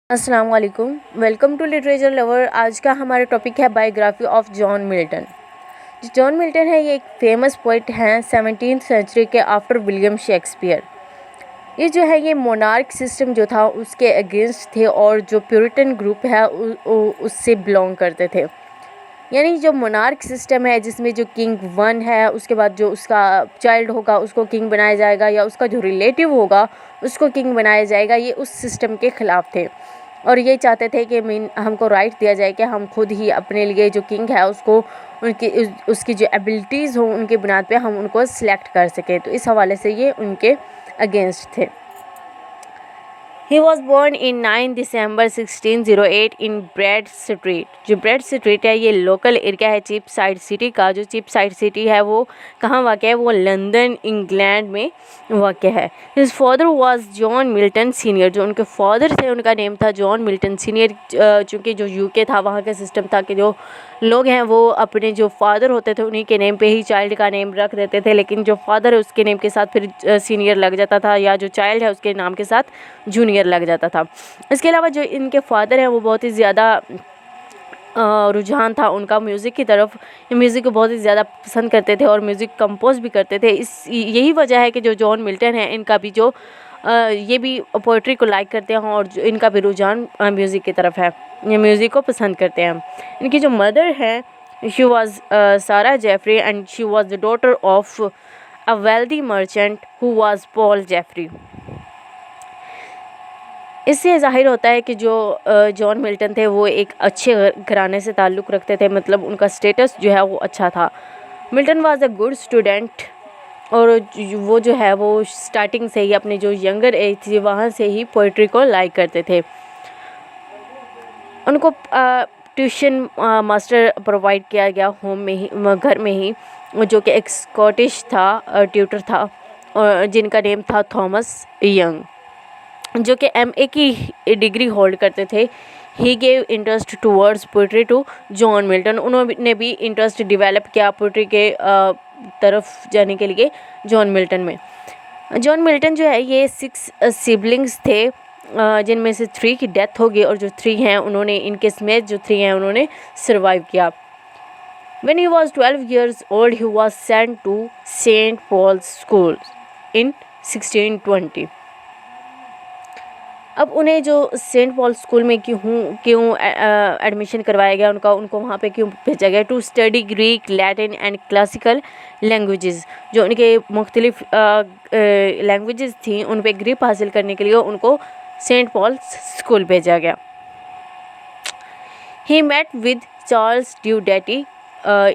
अस्सलाम वालेकुम। Welcome to literature lover. आज का हमारा टॉपिक है बायोग्राफी ऑफ जॉन मिल्टन। जो जॉन मिल्टन है, ये एक फेमस पोइट हैं 17th सेंचुरी के आफ्टर विलियम शेक्सपियर। ये जो है, ये मोनार्क सिस्टम जो था उसके अगेंस्ट थे और जो प्यूरिटन ग्रुप है उससे बिलोंग करते थे। यानी जो मोनार्क सिस्टम है जिसमें जो किंग वन है, उसके बाद जो उसका चाइल्ड होगा उसको किंग बनाया जाएगा या उसका जो रिलेटिव होगा उसको किंग बनाया जाएगा, ये उस सिस्टम के ख़िलाफ़ थे। और ये चाहते थे कि हमको राइट दिया जाए कि हम खुद ही अपने लिए जो किंग है उसको उसकी जो एबिलिटीज़ हो उनकी बुनियाद पे हम उनको सिलेक्ट कर सकें। तो इस हवाले से ये उनके अगेंस्ट थे। He was born in 9 December 1608 in Bread Street. जो ब्रैड स्ट्रीट है ये लोकल एरिया है चिप साइड सिटी का। जो चिप साइड सिटी है वो कहाँ वाक़ है? वो लंदन इंग्लैंड में वाक़ है। His father was John Milton senior. जो उनके फादर थे उनका नेम था जॉन मिल्टन सीनियर। चूँकि जो यूके था वहाँ का सिस्टम था कि जो लोग हैं वो अपने जो फादर होते थे उन्हीं के नेम पे ही चाइल्ड का नेम रख देते थे, लेकिन जो फादर है उसके नेम के साथ फिर सीनियर लग जाता था या जो चाइल्ड है उसके नाम के साथ जूनियर लग जाता था। इसके अलावा जो इनके फादर हैं वो बहुत ही ज़्यादा रुझान था उनका म्यूज़िक की तरफ। ये म्यूज़िक को बहुत ही ज़्यादा पसंद करते थे और म्यूज़िक कंपोज भी करते थे। यही वजह है कि जो जॉन मिल्टन है इनका भी जो ये भी पोइट्री को लाइक करते हैं और जो इनका भी रुझान म्यूज़िक की तरफ है, ये म्यूज़िक को पसंद करते हैं। इनकी जो मदर है she was Sarah Jeffrey and she was the daughter of a wealthy merchant who was Paul Jeffrey. इससे ज़ाहिर होता है कि जो जॉन मिल्टन थे वो एक अच्छे घराने से ताल्लुक़ रखते थे, मतलब उनका स्टेटस जो है वो अच्छा था। Milton was a good student और वो जो है वो स्टार्टिंग से ही अपने जो यंगर एज थी वहाँ से ही पोइट्री को लाइक करते थे। उनको ट्यूशन मास्टर प्रोवाइड किया गया होम में ही, घर में ही, जो कि एक स्कॉटिश था ट्यूटर था और जिनका नेम था थॉमस यंग, जो कि एमए की डिग्री होल्ड करते थे। He gave interest towards poetry to John Milton. उन्होंने भी इंटरेस्ट डेवलप किया पोइट्री के तरफ जाने के लिए जॉन मिल्टन में। जॉन मिल्टन जो है ये 6 सिबलिंग्स थे, जिनमें से 3 की डेथ हो गई और जो 3 हैं उन्होंने इनके समेत जो 3 हैं उन्होंने सर्वाइव किया। When he was 12 years old, he was sent to St. Paul's School in 1620। अब उन्हें जो सेंट पॉल स्कूल में क्यों एडमिशन करवाया गया उनको वहाँ पे क्यों भेजा गया? To study Greek, Latin and classical languages. जो उनके मुख्तलिफ लैंग्वेजेस थी उन पर ग्रिप हासिल करने के लिए उनको सेंट पॉल स्कूल भेजा गया। ही मेट विद चार्ल्स ड्यूडेटी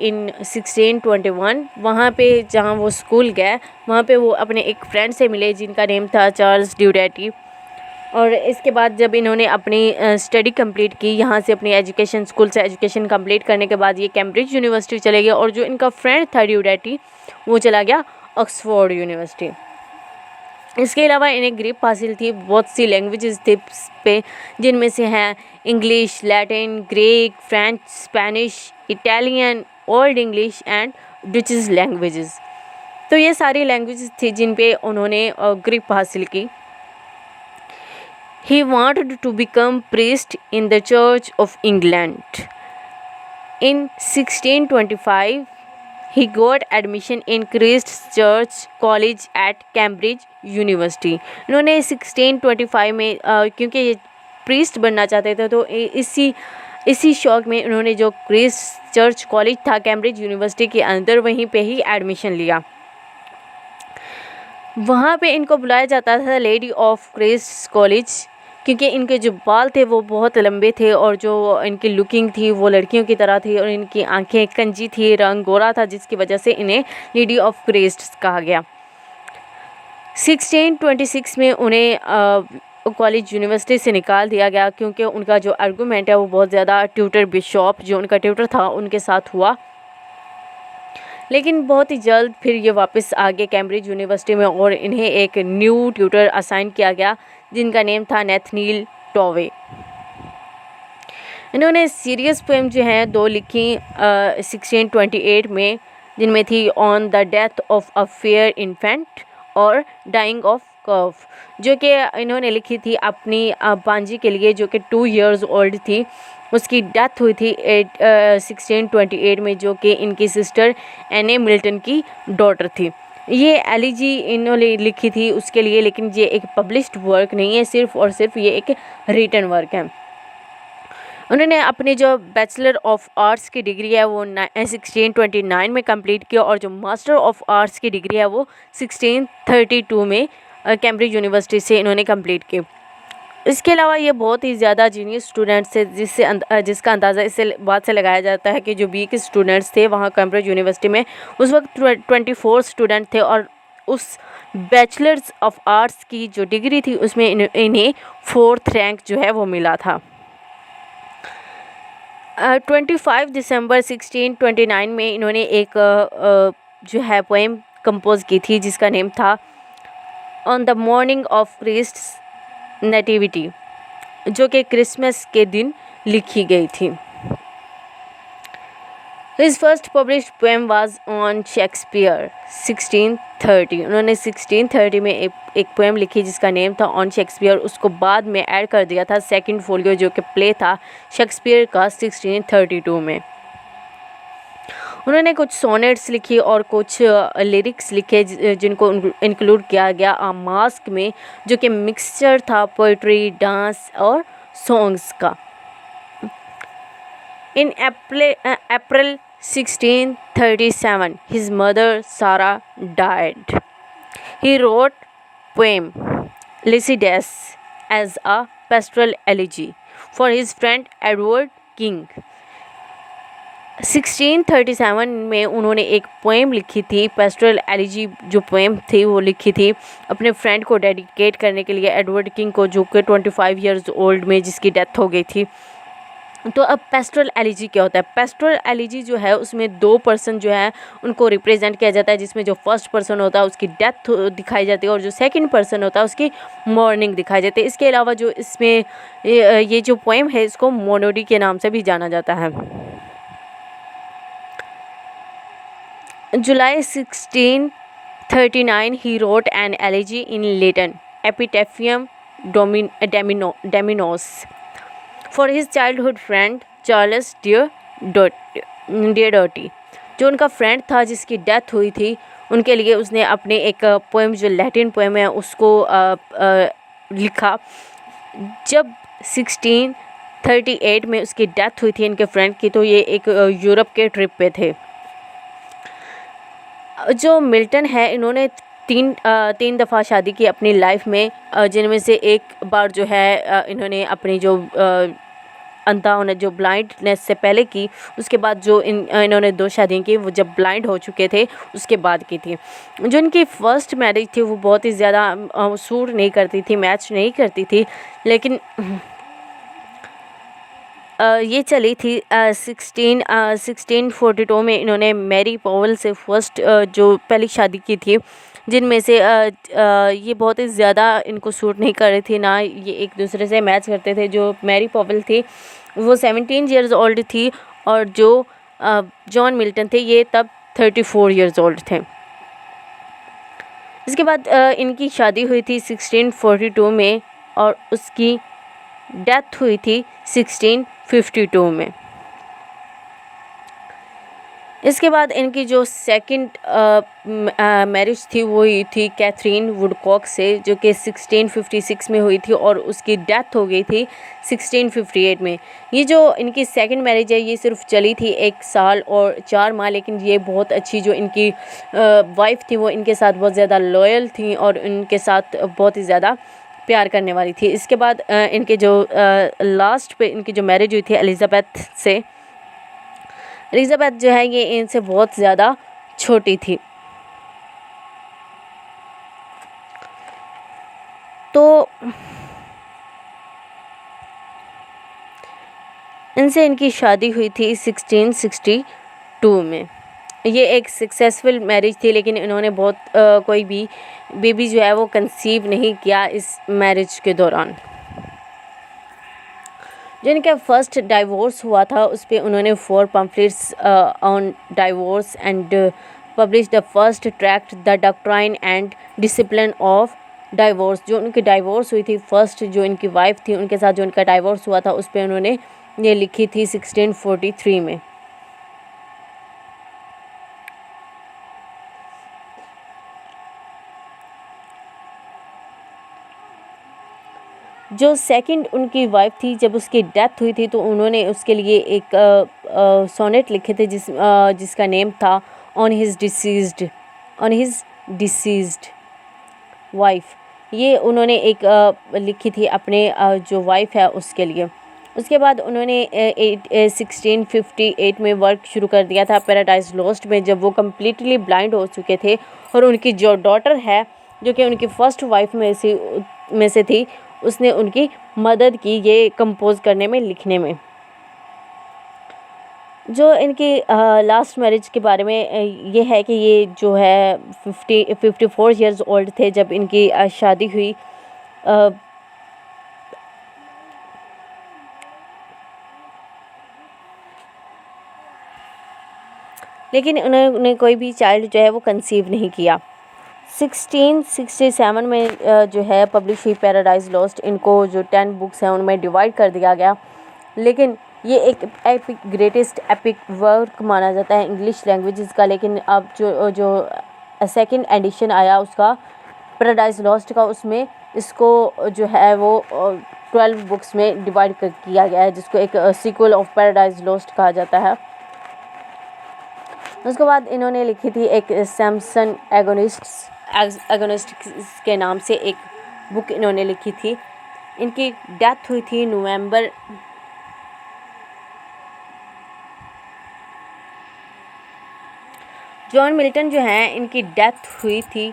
इन 1621। वहाँ पे जहाँ वो स्कूल गए वहाँ पे वो अपने एक फ्रेंड से मिले जिनका नेम था चार्ल्स ड्यूडेटी। और इसके बाद जब इन्होंने अपनी स्टडी कंप्लीट की, यहाँ से अपनी एजुकेशन स्कूल से एजुकेशन कंप्लीट करने के बाद ये कैम्ब्रिज यूनिवर्सिटी चले गए और जो इनका फ्रेंड था ड्यूडेटी वो चला गया ऑक्सफोर्ड यूनिवर्सिटी। इसके अलावा इन्हें ग्रिप हासिल थी बहुत सी लैंग्वेजेस थे पे, जिनमें से हैं English, Latin, Greek, French, Spanish, Italian, old English and Dutch languages. तो ये सारी लैंग्वेजेस थी जिन पे उन्होंने ग्रिप हासिल की। He wanted to become priest in the Church of England. In 1625, he got admission in Christ Church College at Cambridge University. इन्होंने 1625 में क्योंकि ये प्रीस्ट बनना चाहते थे तो इसी शौक में उन्होंने जो क्रिस्ट चर्च कॉलेज था कैम्ब्रिज यूनिवर्सिटी के अंदर वहीं पे ही एडमिशन लिया। वहाँ पे इनको बुलाया जाता था लेडी ऑफ क्रिस्ट कॉलेज, क्योंकि इनके जो बाल थे वो बहुत लंबे थे और जो इनकी लुकिंग थी वो लड़कियों की तरह थी और इनकी आंखें कंजी थी, रंग गोरा था, जिसकी वजह से इन्हें लेडी ऑफ क्रिस्ट कहा गया। 1626 में उन्हें कॉलेज यूनिवर्सिटी से निकाल दिया गया क्योंकि उनका जो आर्गूमेंट है वो बहुत ज़्यादा ट्यूटर बिशॉप जो उनका ट्यूटर था उनके साथ हुआ। लेकिन बहुत ही जल्द फिर ये वापस आ गए कैम्ब्रिज यूनिवर्सिटी में और इन्हें एक न्यू ट्यूटर असाइन किया गया जिनका नेम था नेथनील टॉवे। इन्होंने सीरियस पोएम जो हैं 2 लिखी 1628 में, जिनमें थी on the death of a fair infant और डाइंग ऑफ कर्व, जो कि इन्होंने लिखी थी अपनी भांजी के लिए, जो कि 2 इयर्स ओल्ड थी। उसकी डेथ हुई थी 1628 में, जो कि इनकी सिस्टर एने मिल्टन की डॉटर थी। ये एलिजी इन्होंने लिखी थी उसके लिए, लेकिन ये एक पब्लिश्ड वर्क नहीं है, सिर्फ और सिर्फ ये एक रिटन वर्क है। उन्होंने अपनी जो बैचलर ऑफ आर्ट्स की डिग्री है वो 1629 में कंप्लीट किया, और जो मास्टर ऑफ आर्ट्स की डिग्री है वो 1632 में कैम्ब्रिज यूनिवर्सिटी से इन्होंने कंप्लीट की। इसके अलावा ये बहुत ही ज़्यादा जीनियस स्टूडेंट्स थे, जिसका अंदाज़ा इस बात से लगाया जाता है कि जो वीक स्टूडेंट्स थे वहाँ कैम्ब्रिज यूनिवर्सिटी में उस वक्त 24 स्टूडेंट थे, और उस बैचलर्स ऑफ आर्ट्स की जो डिग्री थी उसमें इन्हें 4th रैंक जो है वो मिला था। 25 दिसंबर 1629 में इन्होंने एक जो है पोएम कंपोज की थी, जिसका नेम था on the morning of Christ's nativity, जो कि क्रिसमस के दिन लिखी गई थी। His first published poem was on Shakespeare 1630। उन्होंने 1630 में एक पोएम लिखी जिसका नेम था ऑन शेक्सपियर। उसको बाद में ऐड कर दिया था सेकंड फोलियो, जो कि प्ले था शेक्सपियर का 1632 में। उन्होंने कुछ सोनेट्स लिखी और कुछ लिरिक्स लिखे जिनको इंक्लूड किया गया आ मास्क में, जो कि मिक्सचर था पोइट्री, डांस और सॉन्ग्स का। इन अप्रैल 1637 his mother Sarah died. He wrote poem Lycidas as a pastoral elegy for his friend Edward King। 1637 में उन्होंने एक पोएम लिखी थी, पेस्टरल एलिजी जो पोएम थी वो लिखी थी अपने फ्रेंड को डेडिकेट करने के लिए, एडवर्ड किंग को, जो कि 25 इयर्स ओल्ड में जिसकी डेथ हो गई थी। तो अब पेस्टरल एलिजी क्या होता है? पेस्टरल एलिजी जो है उसमें 2 पर्सन जो है उनको रिप्रेजेंट किया जाता है, जिसमें जो फर्स्ट पर्सन होता है उसकी डेथ दिखाई जाती है और जो सेकंड पर्सन होता है उसकी मॉर्निंग दिखाई जाती है। इसके अलावा जो इसमें ये जो पोएम है इसको मोनोडी के नाम से भी जाना जाता है। जुलाई 1639 he wrote an elegy in Latin, Epitaphium Dominos, for his childhood friend Charles Diodati। जो उनका फ्रेंड था जिसकी डेथ हुई थी, उनके लिए उसने अपने एक पोएम जो लैटिन पोएम है उसको लिखा। जब 1638 में उसकी डेथ हुई थी इनके फ्रेंड की, तो ये एक यूरोप के ट्रिप पे थे। जो मिल्टन है इन्होंने तीन दफ़ा शादी की अपनी लाइफ में, जिनमें से एक बार जो है इन्होंने अपनी जो अंधा होने, जो ब्लाइंडनेस से पहले की, उसके बाद जो इन्होंने 2 शादियाँ की वो जब ब्लाइंड हो चुके थे उसके बाद की थी। जो इनकी फ़र्स्ट मैरिज थी वो बहुत ही ज़्यादा सूट नहीं करती थी, मैच नहीं करती थी, लेकिन ये चली थी 1642 में इन्होंने मैरी पॉवल से फर्स्ट जो पहली शादी की थी, जिनमें से ये बहुत ही ज़्यादा इनको सूट नहीं कर रही थी, ना ये एक दूसरे से मैच करते थे। जो मैरी पॉवल थी वो 17 इयर्स ओल्ड थी, और जो जॉन मिल्टन थे ये तब 34 इयर्स ओल्ड थे। इसके बाद इनकी शादी हुई थी 1642 में और उसकी डेथ हुई थी 1652 में। इसके बाद इनकी जो सेकंड मैरिज थी वो हुई थी कैथरीन वुडकॉक से, जो कि 1656 में हुई थी और उसकी डेथ हो गई थी 1658 में। ये जो इनकी सेकंड मैरिज है ये सिर्फ चली थी 1 साल और 4 माह, लेकिन ये बहुत अच्छी जो इनकी वाइफ थी वो इनके साथ बहुत ज़्यादा लॉयल थी और इनके साथ बहुत ही ज़्यादा प्यार करने वाली थी। इसके बाद इनके जो लास्ट पे इनकी जो मैरिज हुई थी एलिज़ाबेथ से, एलिज़ाबेथ जो है ये इनसे बहुत ज़्यादा छोटी थी। तो इनसे इनकी शादी हुई थी 1662 में। ये एक सक्सेसफुल मैरिज थी, लेकिन इन्होंने बहुत कोई भी बेबी जो है वो कंसीव नहीं किया इस मैरिज के दौरान। जो इनका फर्स्ट डाइवोर्स हुआ था उस पर उन्होंने 4 pamphlets on divorce and publish the first tract the doctrine and discipline of divorce, जो उनकी डाइवोर्स हुई थी, फर्स्ट जो इनकी वाइफ थी उनके साथ जो उनका डाइवोर्स हुआ था, उस पे उन्होंने ये लिखी थी 1643 में। जो सेकंड उनकी वाइफ थी, जब उसकी डेथ हुई थी तो उन्होंने उसके लिए एक सोनेट लिखे थे जिसका नेम था ऑन हिज डिसीज्ड वाइफ। ये उन्होंने एक लिखी थी अपने जो वाइफ है उसके लिए। उसके बाद उन्होंने 1658 में वर्क शुरू कर दिया था पैराडाइज लॉस्ट में, जब वो कम्प्लीटली ब्लाइंड हो चुके थे, और उनकी जो डॉटर है जो कि उनकी फर्स्ट वाइफ में से थी, उसने उनकी मदद की ये कंपोज करने में, लिखने में। जो इनकी लास्ट मैरिज के बारे में ये है कि ये जो है 54 ईयर्स ओल्ड थे जब इनकी शादी हुई। लेकिन उन्होंने कोई भी चाइल्ड जो है वो कंसीव नहीं किया। 1667 में जो है पब्लिश हुई पैराडाइज लॉस्ट। इनको जो 10 बुक्स हैं उनमें डिवाइड कर दिया गया, लेकिन ये एक एपिक, ग्रेटेस्ट एपिक वर्क माना जाता है इंग्लिश लैंग्वेज का। लेकिन अब जो सेकंड एडिशन आया उसका, पैराडाइज लॉस्ट का, उसमें इसको जो है वो 12 बुक्स में डिवाइड किया गया है, जिसको एक सीक्वल ऑफ पैराडाइज लॉस्ट कहा जाता है। उसके बाद इन्होंने लिखी थी एक सैमसन एगोनिस्ट के नाम से एक बुक इन्होंने लिखी थी। इनकी डेथ हुई थी नवंबर जॉन मिल्टन जो हैं इनकी डेथ हुई थी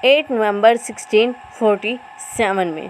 8 नवंबर 1647 में।